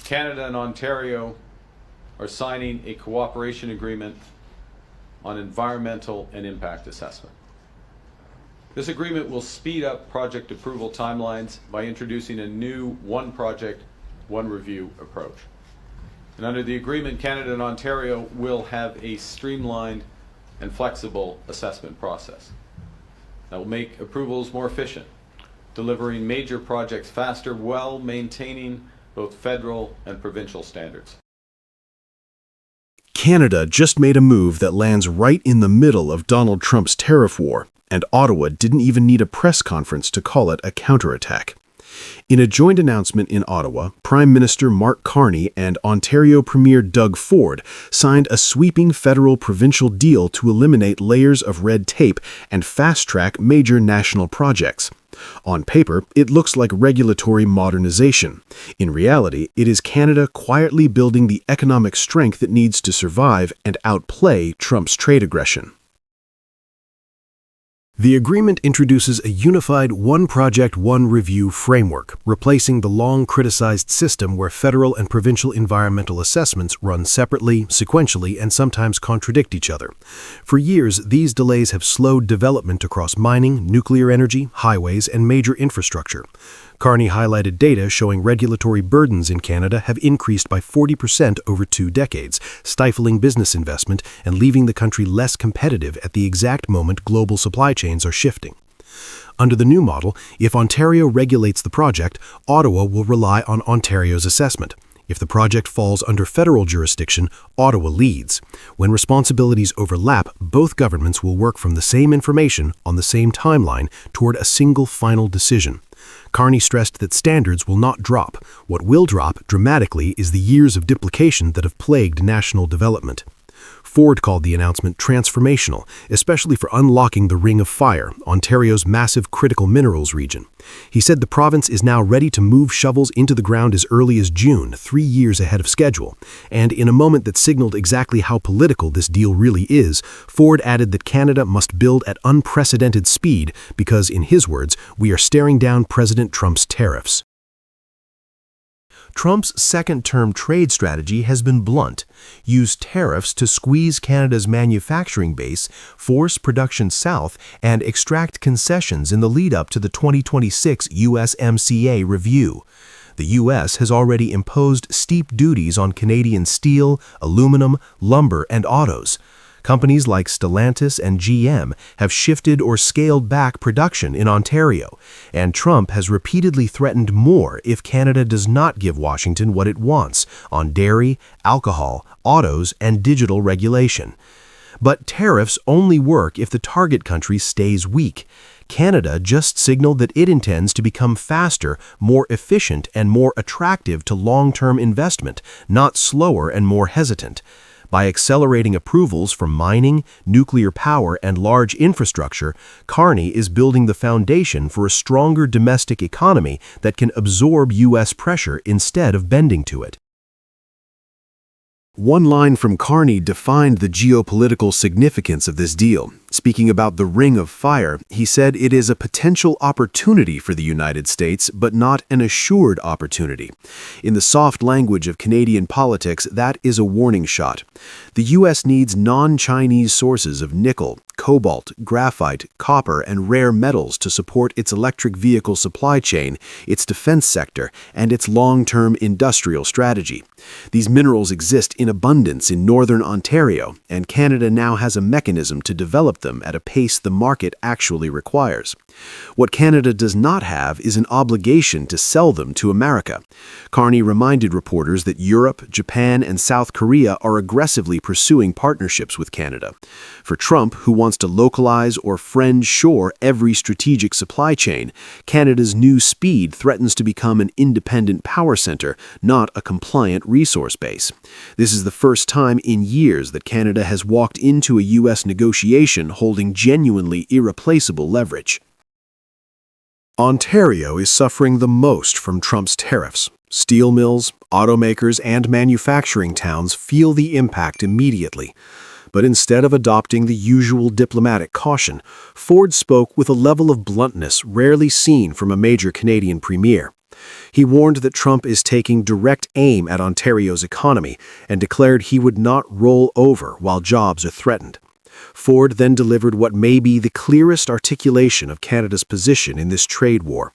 Canada and Ontario are signing a cooperation agreement on environmental and impact assessment. This agreement will speed up project approval timelines by introducing a new one project, one review approach. And under the agreement, Canada and Ontario will have a streamlined and flexible assessment process that will make approvals more efficient, delivering major projects faster while maintaining both federal and provincial standards. Canada just made a move that lands right in the middle of Donald Trump's tariff war, and Ottawa didn't even need a press conference to call it a counterattack. In a joint announcement in Ottawa, Prime Minister Mark Carney and Ontario Premier Doug Ford signed a sweeping federal-provincial deal to eliminate layers of red tape and fast-track major national projects. On paper, it looks like regulatory modernization. In reality, it is Canada quietly building the economic strength it needs to survive and outplay Trump's trade aggression. The agreement introduces a unified one project, one review framework, replacing the long-criticized system where federal and provincial environmental assessments run separately, sequentially, and sometimes contradict each other. For years, these delays have slowed development across mining, nuclear energy, highways, and major infrastructure. Carney highlighted data showing regulatory burdens in Canada have increased by 40% over 2 decades, stifling business investment and leaving the country less competitive at the exact moment global supply chains are shifting. Under the new model, if Ontario regulates the project, Ottawa will rely on Ontario's assessment. If the project falls under federal jurisdiction, Ottawa leads. When responsibilities overlap, both governments will work from the same information on the same timeline toward a single final decision. Carney stressed that standards will not drop. What will drop dramatically is the years of duplication that have plagued national development. Ford called the announcement transformational, especially for unlocking the Ring of Fire, Ontario's massive critical minerals region. He said the province is now ready to move shovels into the ground as early as June, 3 years ahead of schedule. And in a moment that signaled exactly how political this deal really is, Ford added that Canada must build at unprecedented speed because, in his words, we are staring down President Trump's tariffs. Trump's second-term trade strategy has been blunt: use tariffs to squeeze Canada's manufacturing base, force production south, and extract concessions in the lead-up to the 2026 USMCA review. The U.S. has already imposed steep duties on Canadian steel, aluminum, lumber, and autos. Companies like Stellantis and GM have shifted or scaled back production in Ontario, and Trump has repeatedly threatened more if Canada does not give Washington what it wants on dairy, alcohol, autos, and digital regulation. But tariffs only work if the target country stays weak. Canada just signaled that it intends to become faster, more efficient, and more attractive to long-term investment, not slower and more hesitant. By accelerating approvals for mining, nuclear power, and large infrastructure, Carney is building the foundation for a stronger domestic economy that can absorb U.S. pressure instead of bending to it. One line from Carney defined the geopolitical significance of this deal. Speaking about the Ring of Fire, he said it is a potential opportunity for the United States, but not an assured opportunity. In the soft language of Canadian politics, that is a warning shot. The U.S. needs non-Chinese sources of nickel, cobalt, graphite, copper, and rare metals to support its electric vehicle supply chain, its defense sector, and its long-term industrial strategy. These minerals exist in abundance in northern Ontario, and Canada now has a mechanism to develop them at a pace the market actually requires. What Canada does not have is an obligation to sell them to America. Carney reminded reporters that Europe, Japan, and South Korea are aggressively pursuing partnerships with Canada. For Trump, who wants to localize or friend-shore every strategic supply chain, Canada's new speed threatens to become an independent power center, not a compliant resource base. This is the first time in years that Canada has walked into a U.S. negotiation holding genuinely irreplaceable leverage. Ontario is suffering the most from Trump's tariffs. Steel mills, automakers, and manufacturing towns feel the impact immediately. But instead of adopting the usual diplomatic caution, Ford spoke with a level of bluntness rarely seen from a major Canadian premier. He warned that Trump is taking direct aim at Ontario's economy and declared he would not roll over while jobs are threatened. Ford then delivered what may be the clearest articulation of Canada's position in this trade war.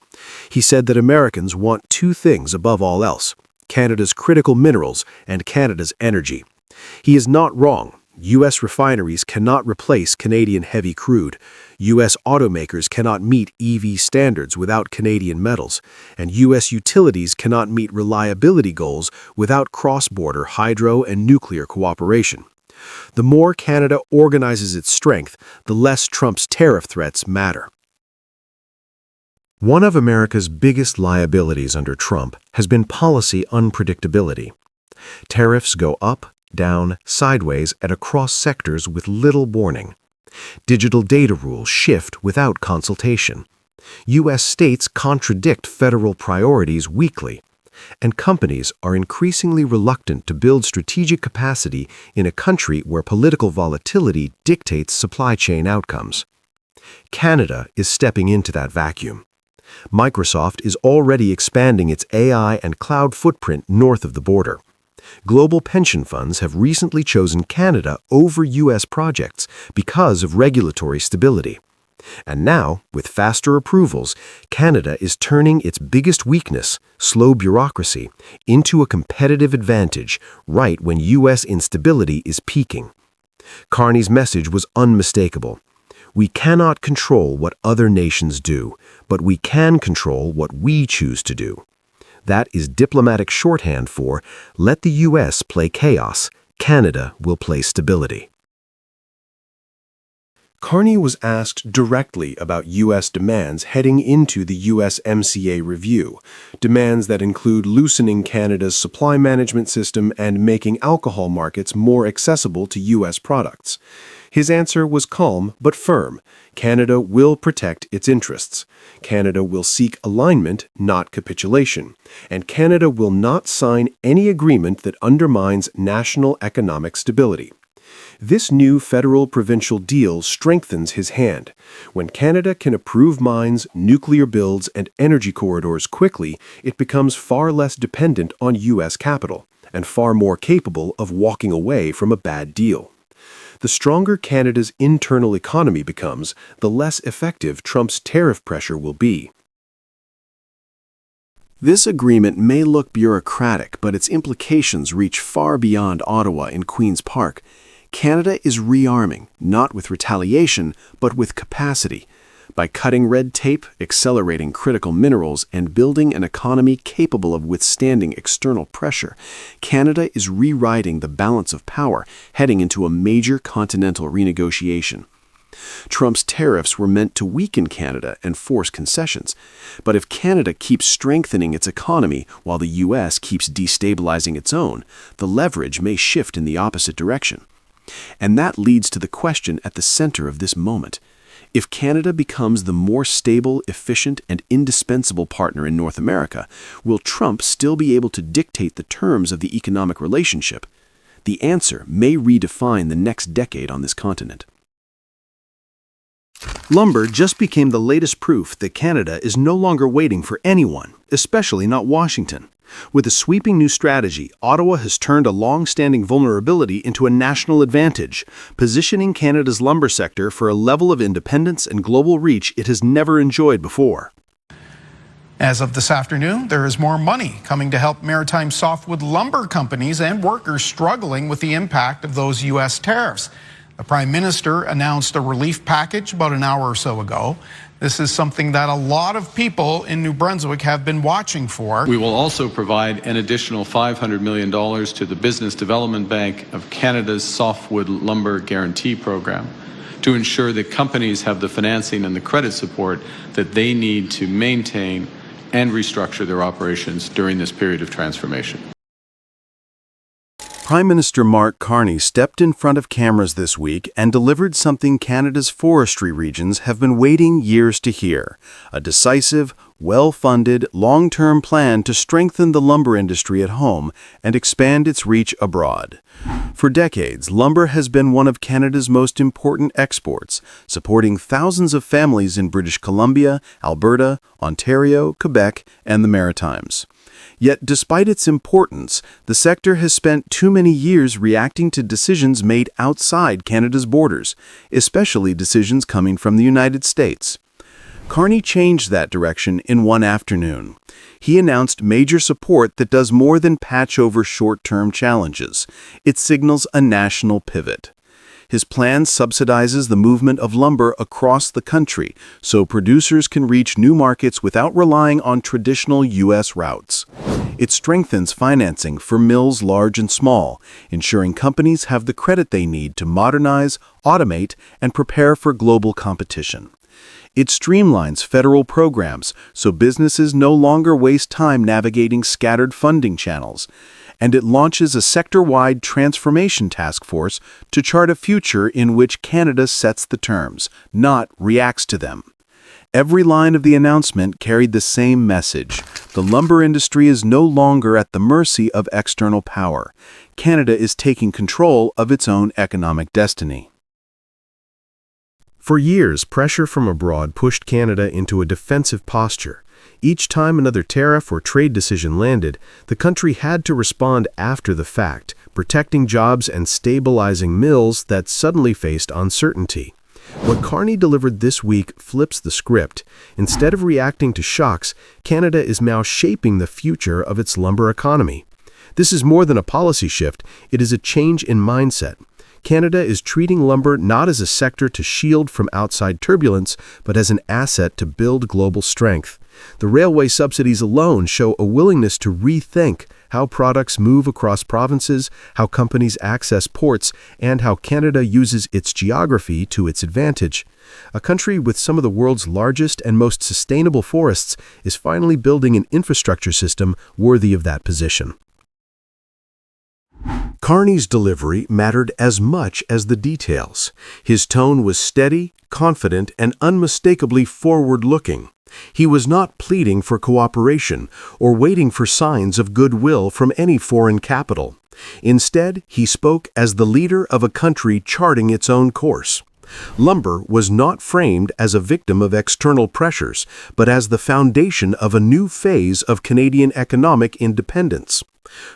He said that Americans want two things above all else: Canada's critical minerals and Canada's energy. He is not wrong. U.S. refineries cannot replace Canadian heavy crude. U.S. automakers cannot meet EV standards without Canadian metals, and U.S. utilities cannot meet reliability goals without cross-border hydro and nuclear cooperation. The more Canada organizes its strength, the less Trump's tariff threats matter. One of America's biggest liabilities under Trump has been policy unpredictability. Tariffs go up, down, sideways, and across sectors with little warning. Digital data rules shift without consultation. U.S. states contradict federal priorities weekly. And companies are increasingly reluctant to build strategic capacity in a country where political volatility dictates supply chain outcomes. Canada is stepping into that vacuum. Microsoft is already expanding its AI and cloud footprint north of the border. Global pension funds have recently chosen Canada over U.S. projects because of regulatory stability. And now, with faster approvals, Canada is turning its biggest weakness, slow bureaucracy, into a competitive advantage right when U.S. instability is peaking. Carney's message was unmistakable. We cannot control what other nations do, but we can control what we choose to do. That is diplomatic shorthand for, let the U.S. play chaos, Canada will play stability. Carney was asked directly about U.S. demands heading into the USMCA review, demands that include loosening Canada's supply management system and making alcohol markets more accessible to U.S. products. His answer was calm but firm. Canada will protect its interests. Canada will seek alignment, not capitulation. And Canada will not sign any agreement that undermines national economic stability. This new federal-provincial deal strengthens his hand. When Canada can approve mines, nuclear builds, and energy corridors quickly, it becomes far less dependent on U.S. capital and far more capable of walking away from a bad deal. The stronger Canada's internal economy becomes, the less effective Trump's tariff pressure will be. This agreement may look bureaucratic, but its implications reach far beyond Ottawa and Queen's Park. Canada is rearming, not with retaliation, but with capacity. By cutting red tape, accelerating critical minerals, and building an economy capable of withstanding external pressure, Canada is rewriting the balance of power, heading into a major continental renegotiation. Trump's tariffs were meant to weaken Canada and force concessions. But if Canada keeps strengthening its economy while the U.S. keeps destabilizing its own, the leverage may shift in the opposite direction. And that leads to the question at the center of this moment. If Canada becomes the more stable, efficient, and indispensable partner in North America, will Trump still be able to dictate the terms of the economic relationship? The answer may redefine the next decade on this continent. Lumber just became the latest proof that Canada is no longer waiting for anyone, especially not Washington. With a sweeping new strategy, Ottawa has turned a long-standing vulnerability into a national advantage, positioning Canada's lumber sector for a level of independence and global reach it has never enjoyed before. As of this afternoon, there is more money coming to help maritime softwood lumber companies and workers struggling with the impact of those U.S. tariffs. The Prime Minister announced a relief package about an hour or so ago. This is something that a lot of people in New Brunswick have been watching for. We will also provide an additional $500 million to the Business Development Bank of Canada's Softwood Lumber Guarantee Program to ensure that companies have the financing and the credit support that they need to maintain and restructure their operations during this period of transformation. Prime Minister Mark Carney stepped in front of cameras this week and delivered something Canada's forestry regions have been waiting years to hear: a decisive, well-funded, long-term plan to strengthen the lumber industry at home and expand its reach abroad. For decades, lumber has been one of Canada's most important exports, supporting thousands of families in British Columbia, Alberta, Ontario, Quebec, and the Maritimes. Yet, despite its importance, the sector has spent too many years reacting to decisions made outside Canada's borders, especially decisions coming from the United States. Carney changed that direction in one afternoon. He announced major support that does more than patch over short-term challenges. It signals a national pivot. His plan subsidizes the movement of lumber across the country so producers can reach new markets without relying on traditional U.S. routes. It strengthens financing for mills large and small, ensuring companies have the credit they need to modernize, automate, and prepare for global competition. It streamlines federal programs so businesses no longer waste time navigating scattered funding channels. And it launches a sector-wide transformation task force to chart a future in which Canada sets the terms, not reacts to them. Every line of the announcement carried the same message: the lumber industry is no longer at the mercy of external power. Canada is taking control of its own economic destiny. For years, pressure from abroad pushed Canada into a defensive posture. Each time another tariff or trade decision landed, the country had to respond after the fact, protecting jobs and stabilizing mills that suddenly faced uncertainty. What Carney delivered this week flips the script. Instead of reacting to shocks, Canada is now shaping the future of its lumber economy. This is more than a policy shift, it is a change in mindset. Canada is treating lumber not as a sector to shield from outside turbulence, but as an asset to build global strength. The railway subsidies alone show a willingness to rethink how products move across provinces, how companies access ports, and how Canada uses its geography to its advantage. A country with some of the world's largest and most sustainable forests is finally building an infrastructure system worthy of that position. Carney's delivery mattered as much as the details. His tone was steady, confident, and unmistakably forward-looking. He was not pleading for cooperation or waiting for signs of goodwill from any foreign capital. Instead, he spoke as the leader of a country charting its own course. Lumber was not framed as a victim of external pressures, but as the foundation of a new phase of Canadian economic independence.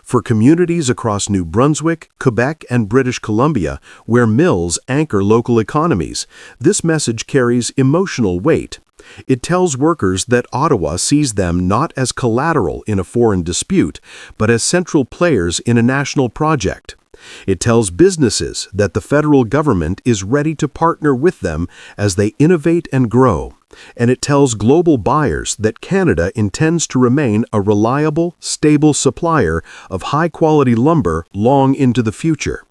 For communities across New Brunswick, Quebec, and British Columbia, where mills anchor local economies, this message carries emotional weight. It tells workers that Ottawa sees them not as collateral in a foreign dispute, but as central players in a national project. It tells businesses that the federal government is ready to partner with them as they innovate and grow. And it tells global buyers that Canada intends to remain a reliable, stable supplier of high-quality lumber long into the future.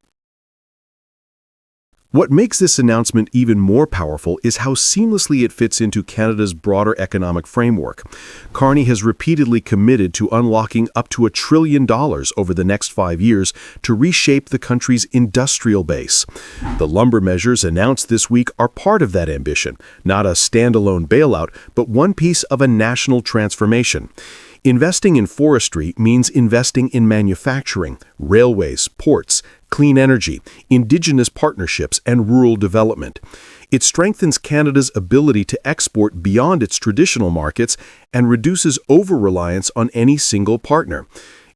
What makes this announcement even more powerful is how seamlessly it fits into Canada's broader economic framework. Carney has repeatedly committed to unlocking up to $1 trillion over the next 5 years to reshape the country's industrial base. The lumber measures announced this week are part of that ambition, not a standalone bailout, but one piece of a national transformation. Investing in forestry means investing in manufacturing, railways, ports, clean energy, indigenous partnerships, and rural development. It strengthens Canada's ability to export beyond its traditional markets and reduces over-reliance on any single partner.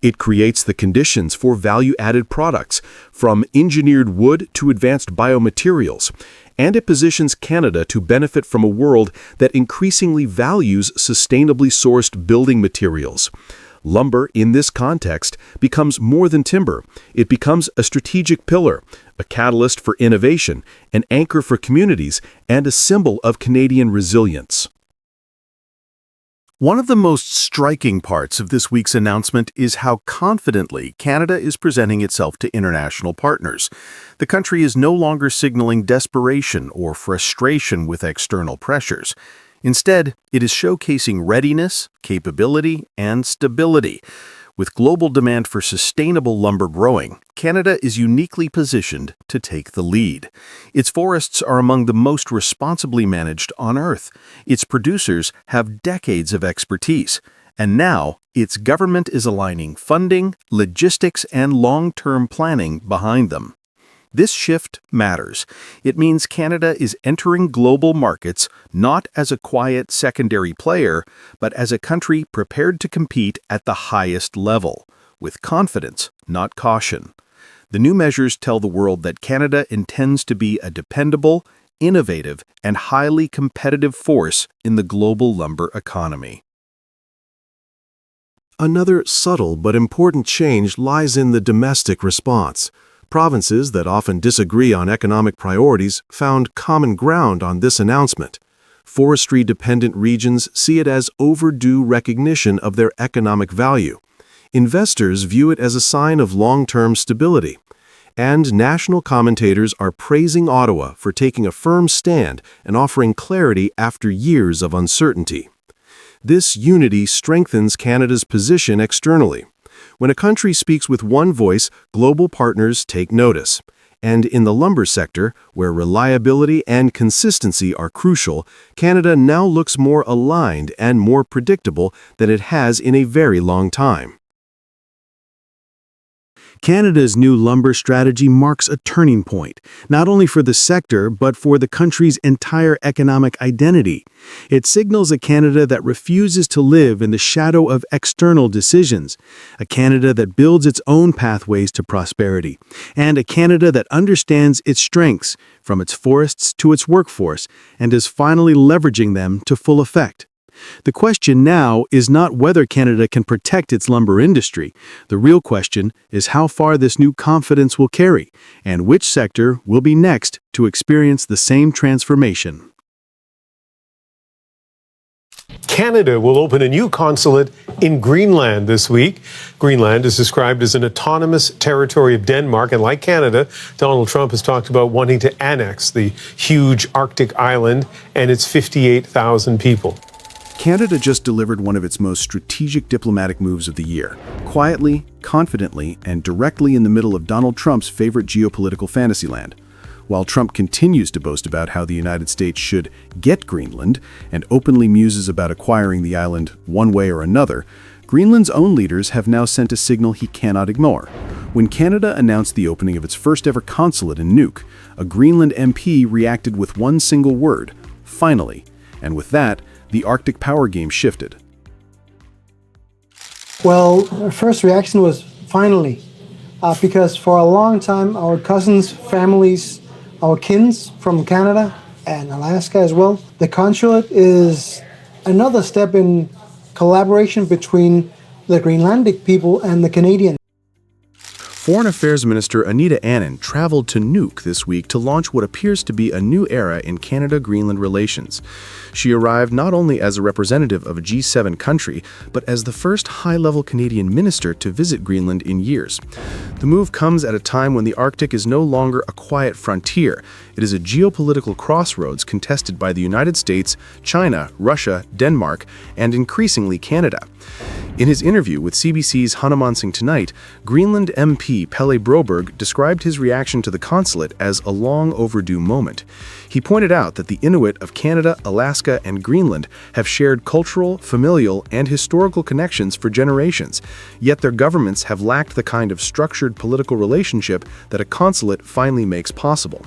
It creates the conditions for value-added products, from engineered wood to advanced biomaterials. And it positions Canada to benefit from a world that increasingly values sustainably sourced building materials. Lumber, in this context, becomes more than timber. It becomes a strategic pillar, a catalyst for innovation, an anchor for communities, and a symbol of Canadian resilience. One of the most striking parts of this week's announcement is how confidently Canada is presenting itself to international partners. The country is no longer signaling desperation or frustration with external pressures. Instead, it is showcasing readiness, capability, and stability. With global demand for sustainable lumber growing, Canada is uniquely positioned to take the lead. Its forests are among the most responsibly managed on Earth. Its producers have decades of expertise. And now, its government is aligning funding, logistics, and long-term planning behind them. This shift matters. It means Canada is entering global markets not as a quiet secondary player, but as a country prepared to compete at the highest level, with confidence, not caution. The new measures tell the world that Canada intends to be a dependable, innovative, and highly competitive force in the global lumber economy. Another subtle but important change lies in the domestic response. Provinces that often disagree on economic priorities found common ground on this announcement. Forestry-dependent regions see it as overdue recognition of their economic value. Investors view it as a sign of long-term stability. And national commentators are praising Ottawa for taking a firm stand and offering clarity after years of uncertainty. This unity strengthens Canada's position externally. When a country speaks with one voice, global partners take notice. And in the lumber sector, where reliability and consistency are crucial, Canada now looks more aligned and more predictable than it has in a very long time. Canada's new lumber strategy marks a turning point, not only for the sector but for the country's entire economic identity. It signals a Canada that refuses to live in the shadow of external decisions, a Canada that builds its own pathways to prosperity, and a Canada that understands its strengths, from its forests to its workforce, and is finally leveraging them to full effect. The question now is not whether Canada can protect its lumber industry. The real question is how far this new confidence will carry, and which sector will be next to experience the same transformation. Canada will open a new consulate in Greenland this week. Greenland is described as an autonomous territory of Denmark, and like Canada, Donald Trump has talked about wanting to annex the huge Arctic island and its 58,000 people. Canada just delivered one of its most strategic diplomatic moves of the year, quietly, confidently, and directly in the middle of Donald Trump's favorite geopolitical fantasyland. While Trump continues to boast about how the United States should get Greenland and openly muses about acquiring the island one way or another, Greenland's own leaders have now sent a signal he cannot ignore. When Canada announced the opening of its first-ever consulate in Nuuk, a Greenland MP reacted with one single word: finally. And with that, the Arctic power game shifted. Well, our first reaction was finally, because for a long time our cousins, families, our kins from Canada and Alaska as well, the consulate is another step in collaboration between the Greenlandic people and the Canadians. Foreign Affairs Minister Anita Anand traveled to Nuuk this week to launch what appears to be a new era in Canada-Greenland relations. She arrived not only as a representative of a G7 country, but as the first high-level Canadian minister to visit Greenland in years. The move comes at a time when the Arctic is no longer a quiet frontier. It is a geopolitical crossroads contested by the United States, China, Russia, Denmark, and increasingly Canada. In his interview with CBC's Hanuman Singh Tonight, Greenland MP Pelle Broberg described his reaction to the consulate as a long overdue moment. He pointed out that the Inuit of Canada, Alaska, and Greenland have shared cultural, familial, and historical connections for generations, yet their governments have lacked the kind of structured political relationship that a consulate finally makes possible.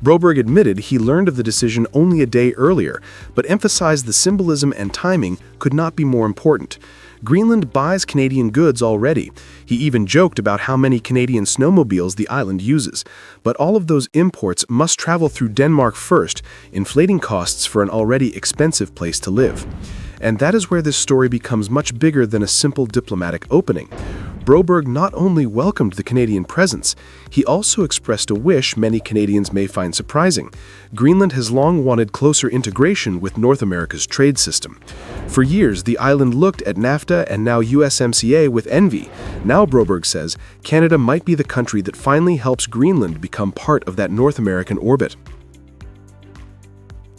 Broberg admitted he learned of the decision only a day earlier, but emphasized the symbolism and timing could not be more important. Greenland buys Canadian goods already. He even joked about how many Canadian snowmobiles the island uses. But all of those imports must travel through Denmark first, inflating costs for an already expensive place to live. And that is where this story becomes much bigger than a simple diplomatic opening. Broberg not only welcomed the Canadian presence, he also expressed a wish many Canadians may find surprising. Greenland has long wanted closer integration with North America's trade system. For years, the island looked at NAFTA and now USMCA with envy. Now, Broberg says, Canada might be the country that finally helps Greenland become part of that North American orbit.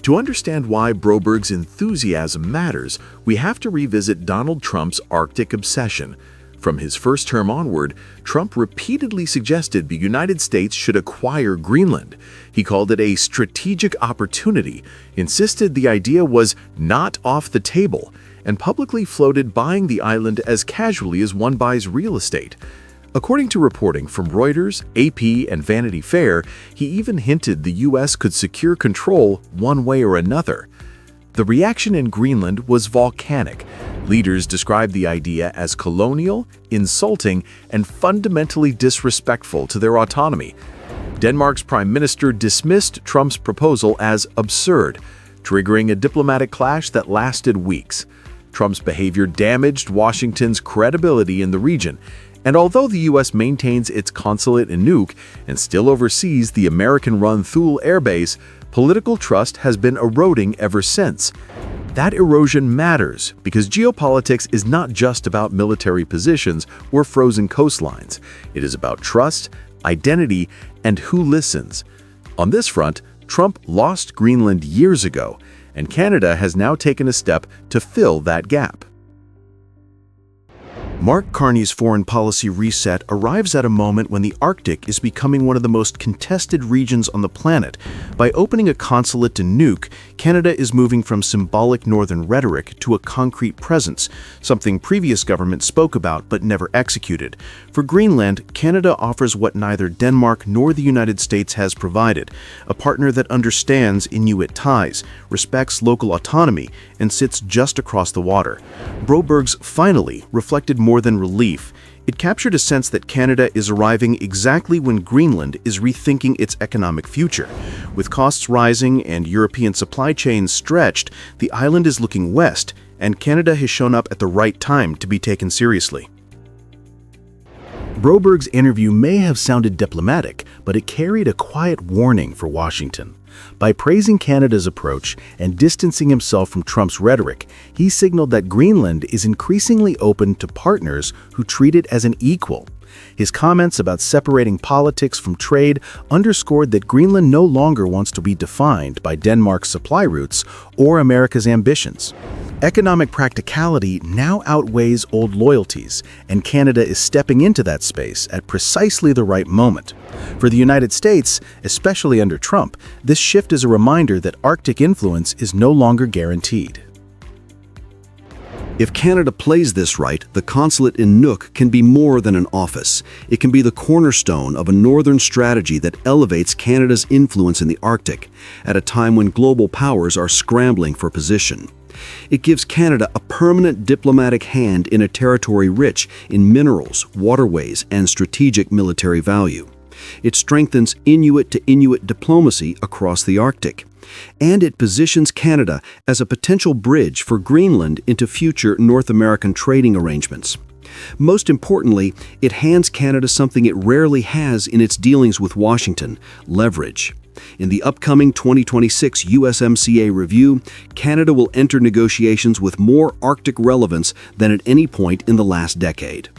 To understand why Broberg's enthusiasm matters, we have to revisit Donald Trump's Arctic obsession. From his first term onward, Trump repeatedly suggested the United States should acquire Greenland. He called it a strategic opportunity, insisted the idea was not off the table, and publicly floated buying the island as casually as one buys real estate. According to reporting from Reuters, AP, and Vanity Fair, he even hinted the U.S. could secure control one way or another. The reaction in Greenland was volcanic. Leaders described the idea as colonial, insulting, and fundamentally disrespectful to their autonomy. Denmark's prime minister dismissed Trump's proposal as absurd, triggering a diplomatic clash that lasted weeks. Trump's behavior damaged Washington's credibility in the region, and although the U.S. maintains its consulate in Nuuk and still oversees the American-run Thule Air Base, political trust has been eroding ever since. That erosion matters because geopolitics is not just about military positions or frozen coastlines. It is about trust, identity, and who listens. On this front, Trump lost Greenland years ago, and Canada has now taken a step to fill that gap. Mark Carney's foreign policy reset arrives at a moment when the Arctic is becoming one of the most contested regions on the planet. By opening a consulate in Nuuk, Canada is moving from symbolic northern rhetoric to a concrete presence, something previous governments spoke about but never executed. For Greenland, Canada offers what neither Denmark nor the United States has provided, a partner that understands Inuit ties, respects local autonomy, and sits just across the water. Broberg's "finally" reflected more than relief. It captured a sense that Canada is arriving exactly when Greenland is rethinking its economic future. With costs rising and European supply chains stretched, the island is looking west, and Canada has shown up at the right time to be taken seriously. Broberg's interview may have sounded diplomatic, but it carried a quiet warning for Washington. By praising Canada's approach and distancing himself from Trump's rhetoric, he signaled that Greenland is increasingly open to partners who treat it as an equal. His comments about separating politics from trade underscored that Greenland no longer wants to be defined by Denmark's supply routes or America's ambitions. Economic practicality now outweighs old loyalties, and Canada is stepping into that space at precisely the right moment. For the United States, especially under Trump, this shift is a reminder that Arctic influence is no longer guaranteed. If Canada plays this right, the consulate in Nuuk can be more than an office. It can be the cornerstone of a northern strategy that elevates Canada's influence in the Arctic, at a time when global powers are scrambling for position. It gives Canada a permanent diplomatic hand in a territory rich in minerals, waterways, and strategic military value. It strengthens Inuit-to-Inuit diplomacy across the Arctic. And it positions Canada as a potential bridge for Greenland into future North American trading arrangements. Most importantly, it hands Canada something it rarely has in its dealings with Washington: leverage. In the upcoming 2026 USMCA review, Canada will enter negotiations with more Arctic relevance than at any point in the last decade.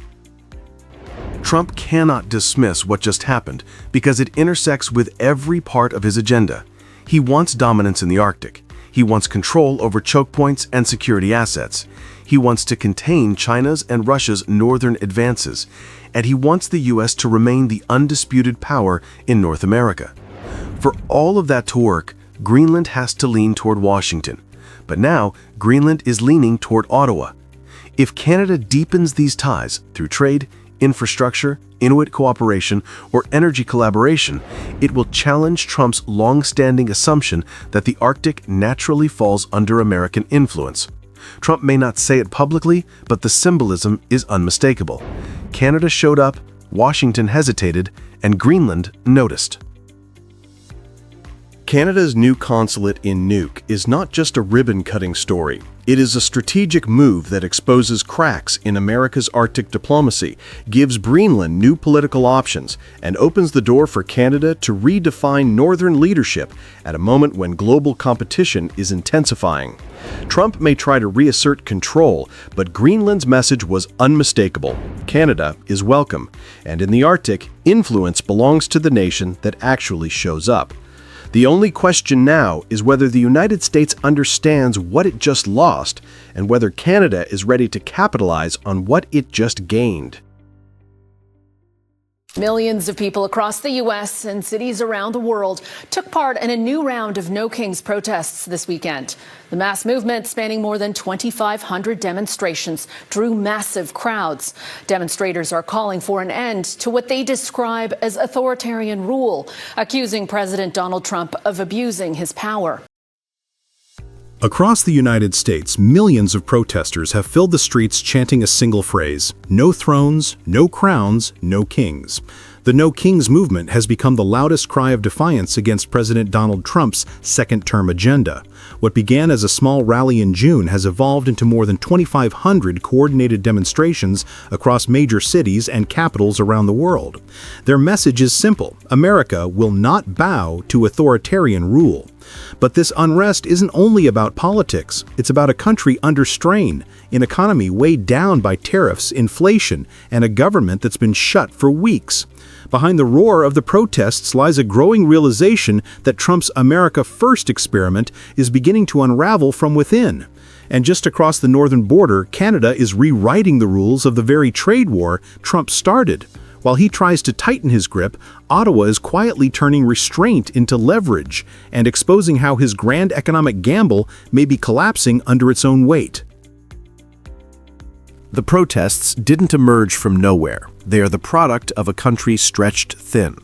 Trump cannot dismiss what just happened because it intersects with every part of his agenda. He wants dominance in the Arctic. He wants control over choke points and security assets. He wants to contain China's and Russia's northern advances. And he wants the U.S. to remain the undisputed power in North America. For all of that to work, Greenland has to lean toward Washington. But now, Greenland is leaning toward Ottawa. If Canada deepens these ties through trade, infrastructure, Inuit cooperation, or energy collaboration, it will challenge Trump's long-standing assumption that the Arctic naturally falls under American influence. Trump may not say it publicly, but the symbolism is unmistakable. Canada showed up, Washington hesitated, and Greenland noticed. Canada's new consulate in Nuuk is not just a ribbon-cutting story. It is a strategic move that exposes cracks in America's Arctic diplomacy, gives Greenland new political options, and opens the door for Canada to redefine northern leadership at a moment when global competition is intensifying. Trump may try to reassert control, but Greenland's message was unmistakable. Canada is welcome, and in the Arctic, influence belongs to the nation that actually shows up. The only question now is whether the United States understands what it just lost and whether Canada is ready to capitalize on what it just gained. Millions of people across the U.S. and cities around the world took part in a new round of No Kings protests this weekend. The mass movement, spanning more than 2,500 demonstrations, drew massive crowds. Demonstrators are calling for an end to what they describe as authoritarian rule, accusing President Donald Trump of abusing his power. Across the United States, millions of protesters have filled the streets chanting a single phrase: no thrones, no crowns, no kings. The No Kings movement has become the loudest cry of defiance against President Donald Trump's second-term agenda. What began as a small rally in June has evolved into more than 2,500 coordinated demonstrations across major cities and capitals around the world. Their message is simple: America will not bow to authoritarian rule. But this unrest isn't only about politics. It's about a country under strain, an economy weighed down by tariffs, inflation, and a government that's been shut for weeks. Behind the roar of the protests lies a growing realization that Trump's America First experiment is beginning to unravel from within. And just across the northern border, Canada is rewriting the rules of the very trade war Trump started. While he tries to tighten his grip, Ottawa is quietly turning restraint into leverage and exposing how his grand economic gamble may be collapsing under its own weight. The protests didn't emerge from nowhere. They are the product of a country stretched thin.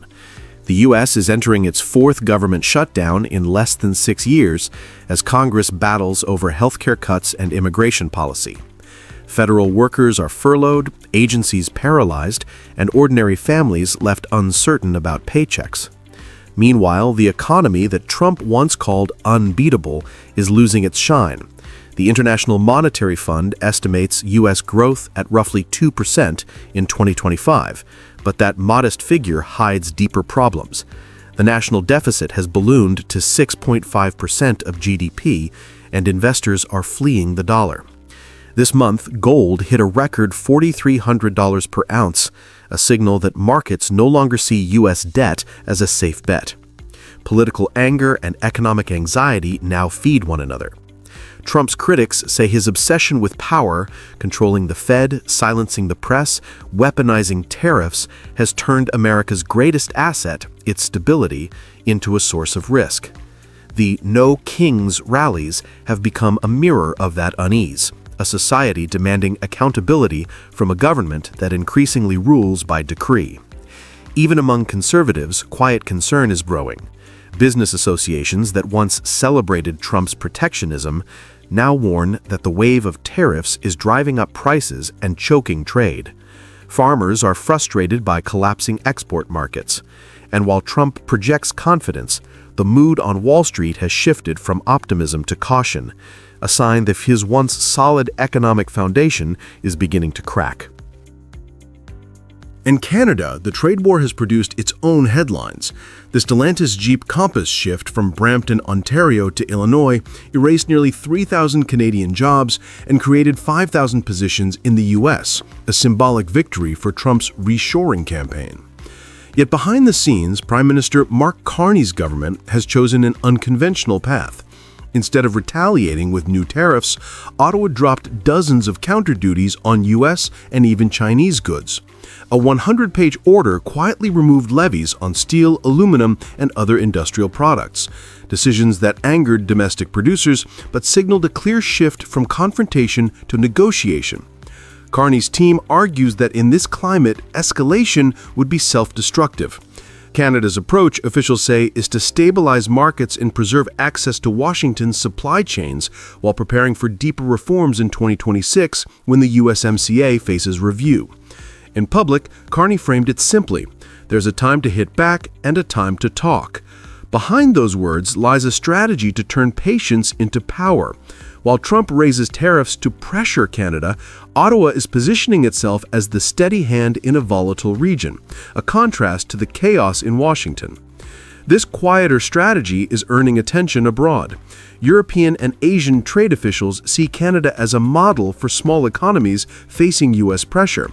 The U.S. is entering its fourth government shutdown in less than 6 years as Congress battles over healthcare cuts and immigration policy. Federal workers are furloughed, agencies paralyzed, and ordinary families left uncertain about paychecks. Meanwhile, the economy that Trump once called unbeatable is losing its shine. The International Monetary Fund estimates U.S. growth at roughly 2% in 2025, but that modest figure hides deeper problems. The national deficit has ballooned to 6.5% of GDP, and investors are fleeing the dollar. This month, gold hit a record $4,300 per ounce, a signal that markets no longer see U.S. debt as a safe bet. Political anger and economic anxiety now feed one another. Trump's critics say his obsession with power, controlling the Fed, silencing the press, weaponizing tariffs, has turned America's greatest asset, its stability, into a source of risk. The No Kings rallies have become a mirror of that unease, a society demanding accountability from a government that increasingly rules by decree. Even among conservatives, quiet concern is growing. Business associations that once celebrated Trump's protectionism now warn that the wave of tariffs is driving up prices and choking trade. Farmers are frustrated by collapsing export markets. And while Trump projects confidence, the mood on Wall Street has shifted from optimism to caution, a sign that his once solid economic foundation is beginning to crack. In Canada, the trade war has produced its own headlines. The Stellantis Jeep Compass shift from Brampton, Ontario to Illinois erased nearly 3,000 Canadian jobs and created 5,000 positions in the U.S., a symbolic victory for Trump's reshoring campaign. Yet behind the scenes, Prime Minister Mark Carney's government has chosen an unconventional path. Instead of retaliating with new tariffs, Ottawa dropped dozens of counter-duties on U.S. and even Chinese goods. A 100-page order quietly removed levies on steel, aluminum, and other industrial products, decisions that angered domestic producers but signaled a clear shift from confrontation to negotiation. Carney's team argues that in this climate, escalation would be self-destructive. Canada's approach, officials say, is to stabilize markets and preserve access to Washington's supply chains while preparing for deeper reforms in 2026 when the USMCA faces review. In public, Carney framed it simply: there's a time to hit back and a time to talk. Behind those words lies a strategy to turn patience into power. While Trump raises tariffs to pressure Canada, Ottawa is positioning itself as the steady hand in a volatile region, a contrast to the chaos in Washington. This quieter strategy is earning attention abroad. European and Asian trade officials see Canada as a model for small economies facing U.S. pressure.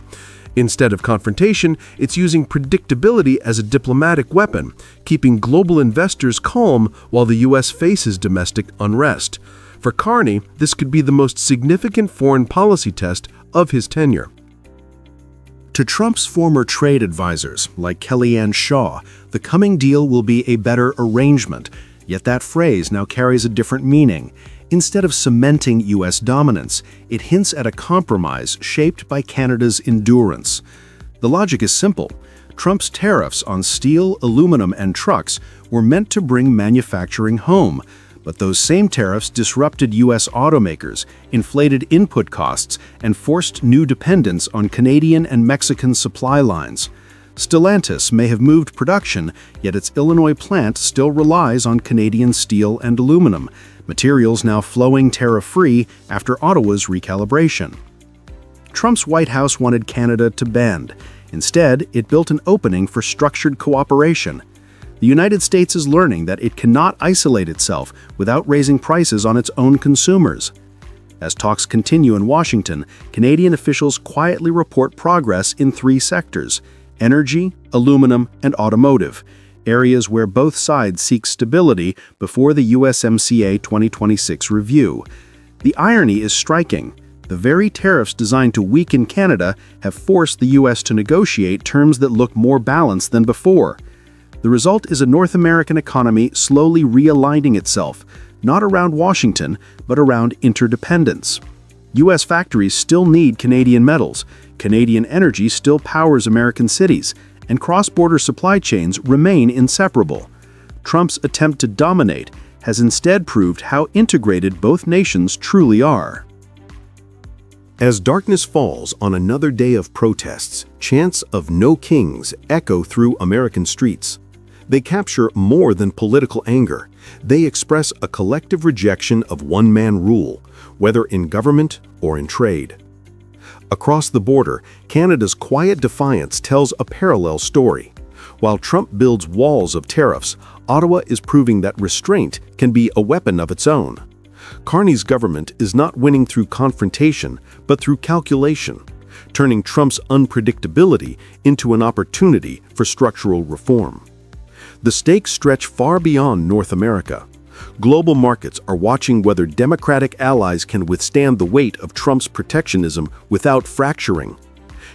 Instead of confrontation, it's using predictability as a diplomatic weapon, keeping global investors calm while the U.S. faces domestic unrest. For Carney, this could be the most significant foreign policy test of his tenure. To Trump's former trade advisors, like Kellyanne Shaw, the coming deal will be a better arrangement, yet that phrase now carries a different meaning. Instead of cementing U.S. dominance, it hints at a compromise shaped by Canada's endurance. The logic is simple. Trump's tariffs on steel, aluminum, and trucks were meant to bring manufacturing home, but those same tariffs disrupted U.S. automakers, inflated input costs, and forced new dependence on Canadian and Mexican supply lines. Stellantis may have moved production, yet its Illinois plant still relies on Canadian steel and aluminum, materials now flowing tariff-free after Ottawa's recalibration. Trump's White House wanted Canada to bend. Instead, it built an opening for structured cooperation. The United States is learning that it cannot isolate itself without raising prices on its own consumers. As talks continue in Washington, Canadian officials quietly report progress in 3 sectors: energy, aluminum, and automotive, areas where both sides seek stability before the USMCA 2026 review. The irony is striking. The very tariffs designed to weaken Canada have forced the U.S. to negotiate terms that look more balanced than before. The result is a North American economy slowly realigning itself, not around Washington, but around interdependence. U.S. factories still need Canadian metals, Canadian energy still powers American cities, and cross-border supply chains remain inseparable. Trump's attempt to dominate has instead proved how integrated both nations truly are. As darkness falls on another day of protests, chants of "No Kings" echo through American streets. They capture more than political anger. They express a collective rejection of one-man rule, whether in government or in trade. Across the border, Canada's quiet defiance tells a parallel story. While Trump builds walls of tariffs, Ottawa is proving that restraint can be a weapon of its own. Carney's government is not winning through confrontation, but through calculation, turning Trump's unpredictability into an opportunity for structural reform. The stakes stretch far beyond North America. Global markets are watching whether Democratic allies can withstand the weight of Trump's protectionism without fracturing.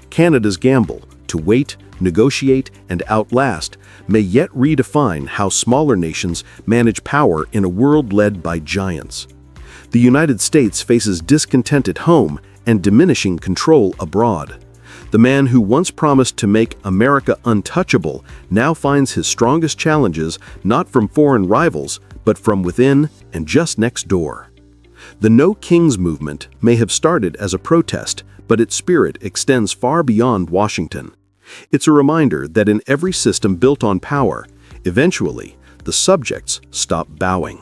Canada's gamble to wait, negotiate, and outlast may yet redefine how smaller nations manage power in a world led by giants. The United States faces discontent at home and diminishing control abroad. The man who once promised to make America untouchable now finds his strongest challenges not from foreign rivals, but from within and just next door. The No Kings movement may have started as a protest, but its spirit extends far beyond Washington. It's a reminder that in every system built on power, eventually, the subjects stop bowing.